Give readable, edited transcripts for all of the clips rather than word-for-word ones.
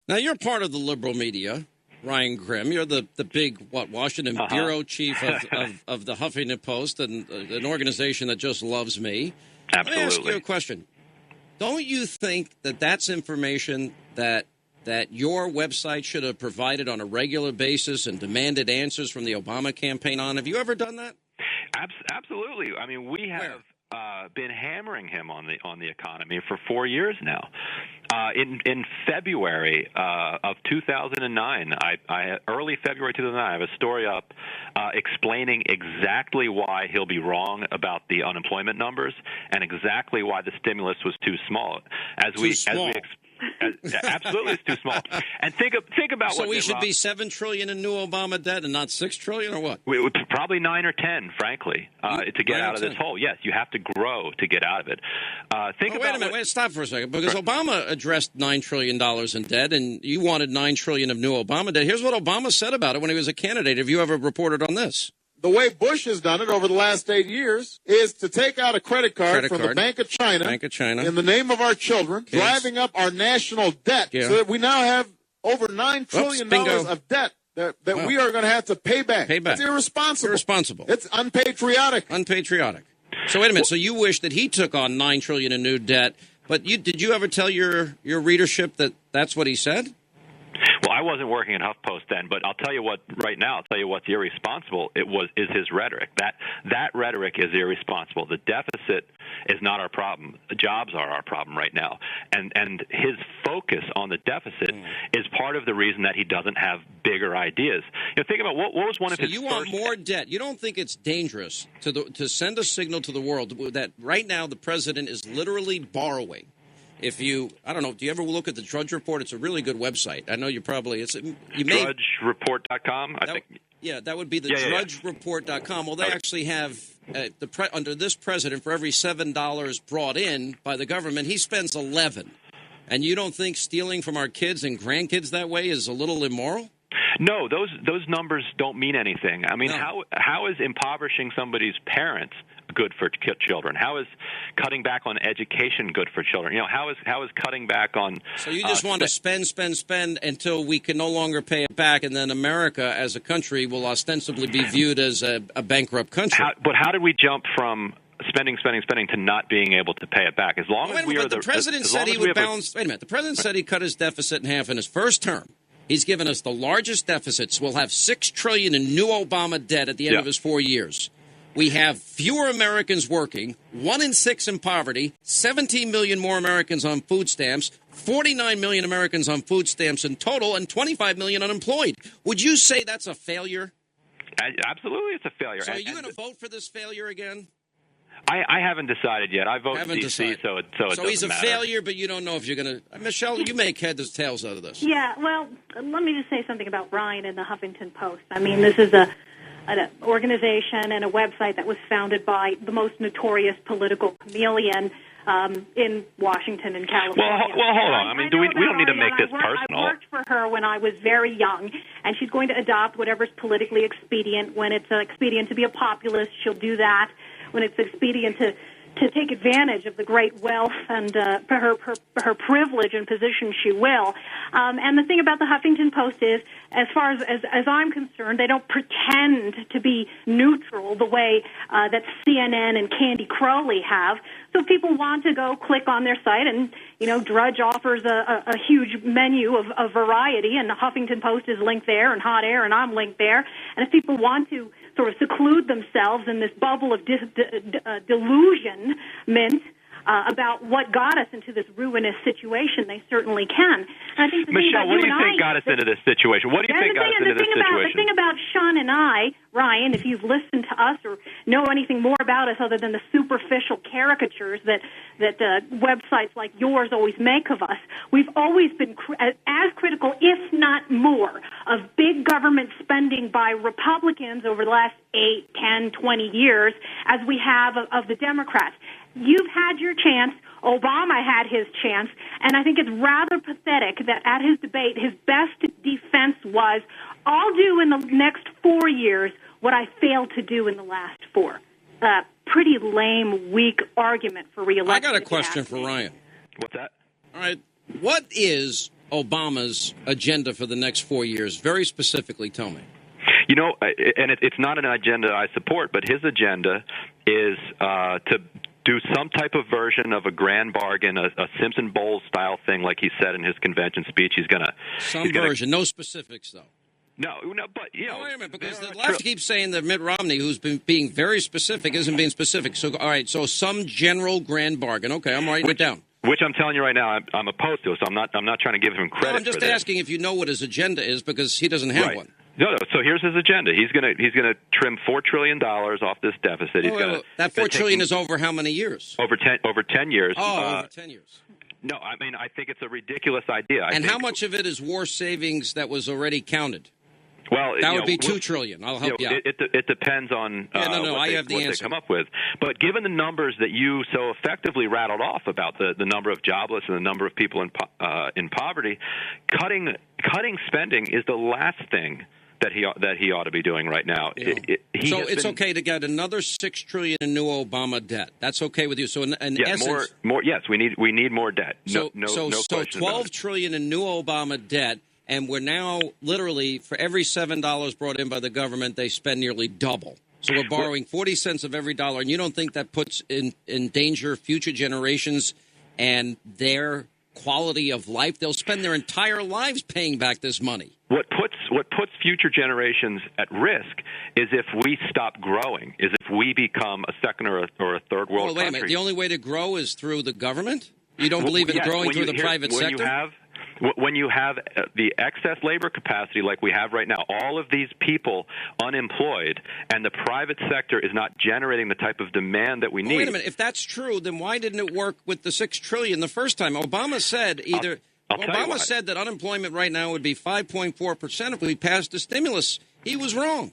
Now, you're part of the liberal media, Ryan Grimm. You're the big, Washington bureau chief of the Huffington Post, and an organization that just loves me. Absolutely. Let me ask you a question. Don't you think that that's information that your website should have provided on a regular basis and demanded answers from the Obama campaign on? Have you ever done that? Absolutely. I mean, we have been hammering him on the economy for 4 years now. In February of 2009, early February 2009, I have a story up explaining exactly why he'll be wrong about the unemployment numbers and exactly why the stimulus was too small. Absolutely, it's too small. And think about so what we should be $7 trillion in new Obama debt and not $6 trillion, or what? Probably 9 or 10, frankly, to get out of this hole. Yes, you have to grow to get out of it. Wait a minute. Stop for a second, because Obama addressed $9 trillion in debt, and you wanted $9 trillion of new Obama debt. Here's what Obama said about it when he was a candidate. Have you ever reported on this? The way Bush has done it over the last 8 years is to take out a credit card from the Bank of China in the name of our children, driving up our national debt so that we now have over $9 trillion of debt that we are going to have to pay back. It's irresponsible. It's unpatriotic. So wait a minute. So you wish that he took on $9 trillion in new debt, but did you ever tell your readership that that's what he said? Well, I wasn't working at HuffPost then, but I'll tell you what. Right now, I'll tell you what's irresponsible. Is his rhetoric. That rhetoric is irresponsible. The deficit is not our problem. Jobs are our problem right now, and his focus on the deficit is part of the reason that he doesn't have bigger ideas. Think about what was one of his. You want more debt. You don't think it's dangerous to send a signal to the world that right now the president is literally borrowing? I don't know, do you ever look at the Drudge Report? It's a really good website. I know DrudgeReport.com, I think. Yeah, that would be the DrudgeReport.com. Well, they actually have, under this president, for every $7 brought in by the government, he spends 11. And you don't think stealing from our kids and grandkids that way is a little immoral? No, those numbers don't mean anything. I mean, how is impoverishing somebody's parents good for children? How is cutting back on education good for children? How is cutting back on? So you just want to spend until we can no longer pay it back, and then America as a country will ostensibly be viewed as a bankrupt country. But how did we jump from spending to not being able to pay it back? As long as we are the president said he would balance. Wait a minute. The president said he cut his deficit in half in his first term. He's given us the largest deficits. We'll have $6 trillion in new Obama debt at the end of his 4 years. We have fewer Americans working, 1 in 6 in poverty, 17 million more Americans on food stamps, 49 million Americans on food stamps in total, and 25 million unemployed. Would you say that's a failure? Absolutely, it's a failure. So are you going to vote for this failure again? I haven't decided yet. I vote in D.C., so he's a matter. failure, but you don't know if you're going to. Michelle, you make heads or tails out of this. Yeah, well, let me just say something about Ryan and the Huffington Post. I mean, this is an organization and a website that was founded by the most notorious political chameleon in Washington and California. Well, hold on. I mean, we don't need to make this personal. I worked for her when I was very young, and she's going to adopt whatever's politically expedient. When it's expedient to be a populist, she'll do that. When it's expedient to take advantage of the great wealth and her privilege and position, she will. And the thing about the Huffington Post is, as far as I'm concerned, they don't pretend to be neutral the way that CNN and Candy Crowley have. So people want to go click on their site, and Drudge offers a huge menu of variety, and the Huffington Post is linked there, and Hot Air, and I'm linked there. And if people want to sort of seclude themselves in this bubble of delusionment about what got us into this ruinous situation, they certainly can. And I think Michelle, what do you think got us into this situation? What do you think got us into this situation? The thing about Sean and I, Ryan, if you've listened to us or know anything more about us other than the superficial caricatures that websites like yours always make of us, we've always been as critical, if not more, of big government spending by Republicans over the last 8, 10, 20 years as we have of the Democrats. You've had your chance. Obama had his chance. And I think it's rather pathetic that at his debate, his best defense was, I'll do in the next 4 years what I failed to do in the last 4. Pretty lame, weak argument for re-election. I got a question for Ryan. What's that? All right. What is Obama's agenda for the next 4 years? Very specifically, tell me. You know, and it's not an agenda I support, but his agenda is to do some type of version of a grand bargain, a Simpson Bowles style thing, like he said in his convention speech. He's going to version, no specifics though. No, but you know, wait a minute, because the left keeps saying that Mitt Romney, who's been being very specific, isn't being specific. So, all right, so some general grand bargain. Okay, I'm writing it down. Which I'm telling you right now, I'm opposed to. So I'm not trying to give him credit. No, I'm just asking if you know what his agenda is, because he doesn't have one. No. So here's his agenda. He's gonna trim $4 trillion off this deficit. That $4 trillion is over how many years? Over 10 years. Oh, over 10 years. No, I mean I think it's a ridiculous idea. And how much of it is war savings that was already counted? Well, that would be $2 trillion. I'll help you out. It depends on what they come up with. But given the numbers that you so effectively rattled off about the number of jobless and the number of people in poverty, cutting spending is the last thing that he ought to be doing right now. Yeah. So it's okay to get another $6 trillion in new Obama debt. That's okay with you. So in essence, more. Yes, we need more debt. So $12 trillion in new Obama debt. And we're now literally, for every $7 brought in by the government, they spend nearly double. So we're borrowing 40 cents of every dollar. And you don't think that puts in danger future generations and their quality of life? They'll spend their entire lives paying back this money. What puts future generations at risk is if we stop growing, is if we become a second or a third world country. Wait a minute. The only way to grow is through the government? You don't believe in growing through the private sector? When you have the excess labor capacity like we have right now, all of these people unemployed, and the private sector is not generating the type of demand that we need. Wait a minute. If that's true, then why didn't it work with the $6 trillion the first time? Obama said Obama said that unemployment right now would be 5.4% if we passed the stimulus. He was wrong.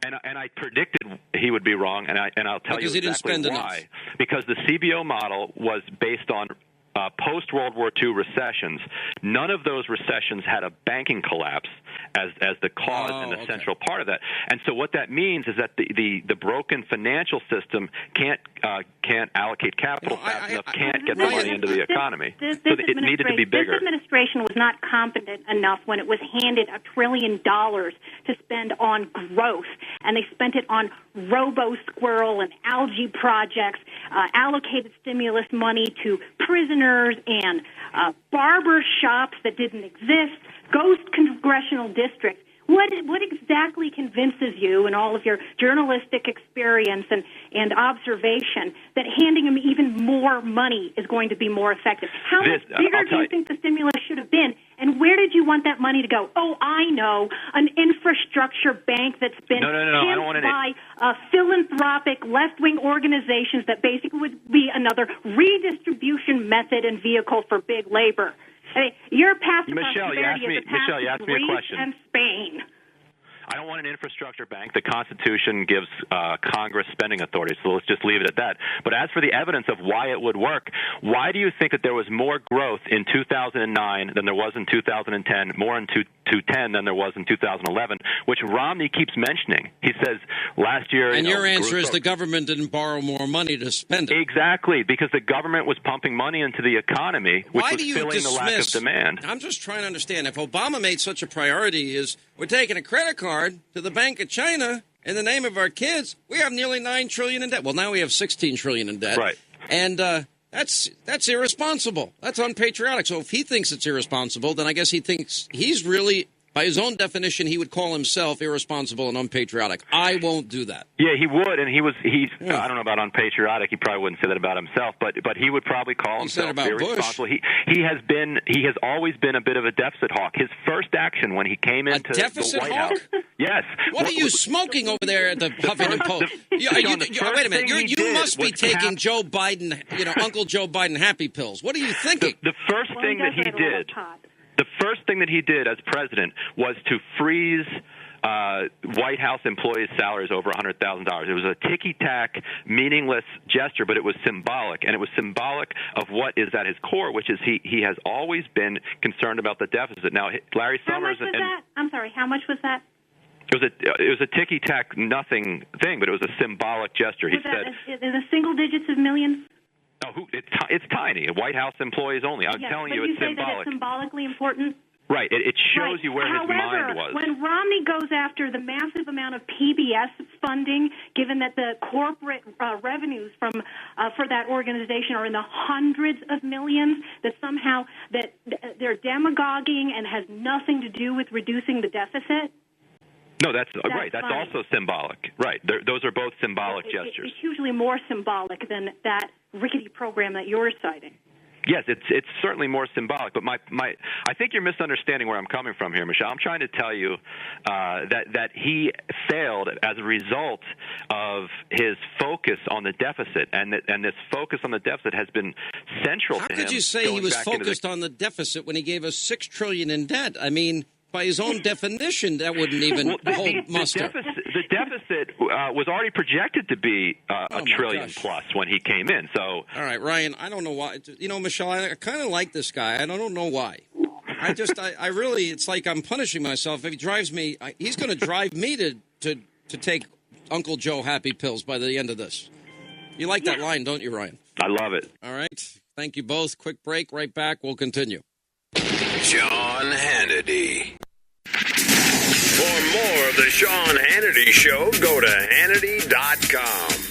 And I predicted he would be wrong, and I'll tell you exactly he didn't spend why. Enough. Because the CBO model was based on post-World War II recessions. None of those recessions had a banking collapse as the cause and the central part of that. And so what that means is that the broken financial system can't allocate capital fast enough, can't get the money into the economy. So it needed to be bigger. This administration was not competent enough when it was handed $1 trillion to spend on growth, and they spent it on robo-squirrel and algae projects, allocated stimulus money to prisoners and barber shops that didn't exist, ghost congressional districts. What exactly convinces you, in all of your journalistic experience and observation, that handing them even more money is going to be more effective? How much bigger do you think the stimulus should have been? And where did you want that money to go? Oh, I know, an infrastructure bank that's been handled by philanthropic left-wing organizations that basically would be another redistribution method and vehicle for big labor. I mean, your past prosperity is a past Greece and Spain. I don't want an infrastructure bank. The Constitution gives Congress spending authority, so let's just leave it at that. But as for the evidence of why it would work, why do you think that there was more growth in 2009 than there was in 2010, more in 2010 than there was in 2011, which Romney keeps mentioning? He says last year... And your answer is the government didn't borrow more money to spend it. Exactly, because the government was pumping money into the economy, which was filling the lack of demand. I'm just trying to understand. If Obama made such a priority is we're taking a credit card to the Bank of China in the name of our kids, we have nearly $9 trillion in debt. Well, now we have $16 trillion in debt. Right. And that's irresponsible. That's unpatriotic. So if he thinks it's irresponsible, then I guess he thinks he's really, by his own definition, he would call himself irresponsible and unpatriotic. I won't do that. Yeah, he would, and I don't know about unpatriotic. He probably wouldn't say that about himself, but he would probably call himself irresponsible. He has always been a bit of a deficit hawk. His first action when he came into the White House. Yes. What are you smoking over there at the Huffington Post? Wait a minute. You must be taking Joe Biden, Uncle Joe Biden happy pills. What are you thinking? The first thing that he did. The first thing that he did as president was to freeze White House employees' salaries over $100,000. It was a ticky-tack, meaningless gesture, but it was symbolic, and it was symbolic of what is at his core, which is he has always been concerned about the deficit. Now, Larry Summers... How much was that? I'm sorry, how much was that? It was a ticky-tack nothing thing, but it was a symbolic gesture. In the single digits of millions? Oh, No, it's tiny. White House employees only. I'm telling you, it's symbolic. That it's symbolically important. Right. It shows you where his mind was. When Romney goes after the massive amount of PBS funding, given that the corporate revenues for that organization are in the hundreds of millions, that somehow that they're demagoguing and has nothing to do with reducing the deficit. No, that's right. That's funny. Also symbolic. Right. Those are both symbolic gestures. It's hugely more symbolic than that rickety program that you're citing. Yes, it's certainly more symbolic, but I think you're misunderstanding where I'm coming from here, Michelle. I'm trying to tell you that he failed as a result of his focus on the deficit, and this focus on the deficit has been central to him. How could you say he was focused on the deficit when he gave us $6 trillion in debt? I mean, by his own definition, that wouldn't even hold muster. The deficit was already projected to be $1 trillion plus when he came in. So, all right, Ryan, I don't know why. Michelle, I kind of like this guy. I don't know why. I really, it's like I'm punishing myself. If he drives me, he's going to drive me to take Uncle Joe happy pills by the end of this. You like that line, don't you, Ryan? I love it. All right. Thank you both. Quick break. Right back. We'll continue. Sean Hannity. For more of the Sean Hannity Show, go to Hannity.com.